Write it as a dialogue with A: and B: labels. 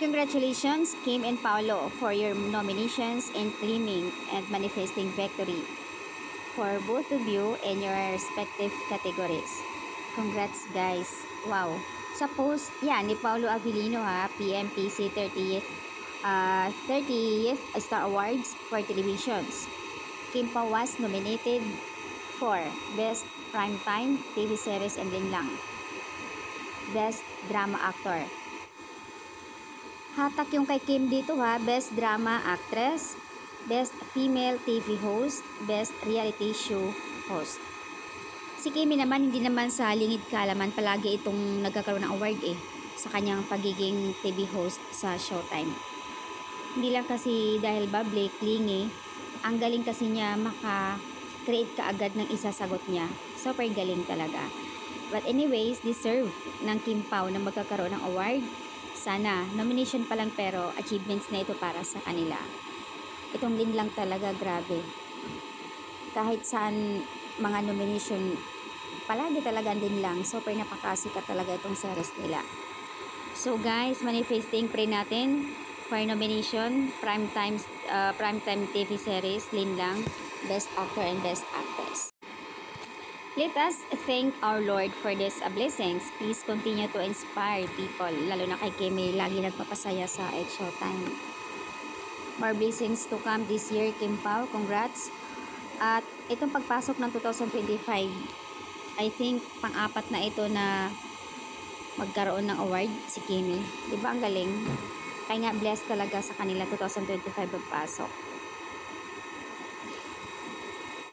A: congratulations, Kim and Paolo, for your nominations and claiming and manifesting victory for both of you in your respective categories. Congrats, guys. Wow. Sa post, ni Paolo Avellino PMPC 30th Star Awards for Televisions. Kim Pa was nominated for Best Primetime TV Series and Linlang. Best Drama Actor. Hatak yung kay Kim dito Best Drama Actress, Best Female TV Host, Best Reality Show Host. Si Kimi naman, hindi naman sa lingid kalaman palagi itong nagkakaroon ng award sa kanyang pagiging TV host sa Showtime. Hindi lang kasi dahil bubbly, clingy, ang galing kasi niya maka-create kaagad ng isasagot niya. Super galing talaga. But anyways, deserve ng Kim Pao na magkakaroon ng award. Sana, nomination pa lang pero achievements na ito para sa kanila. Itong Linlang talaga, grabe. Kahit saan mga nomination, palagi talaga din lang. Super napakasikat talaga itong series nila. So guys, manifesting pray natin for nomination, primetime TV series, Linlang, Best Actor and Best Actress. Let us thank our Lord for these blessings. Please continue to inspire people, lalo na kay Kimi, lagi nagpapasaya sa Showtime. More blessings to come this year, Kim Pao. Congrats. At itong pagpasok ng 2025, I think pang-apat na ito na magkaroon ng award si Kimi. Diba ang galing? Kaya nga blessed talaga sa kanila 2025 pagpasok.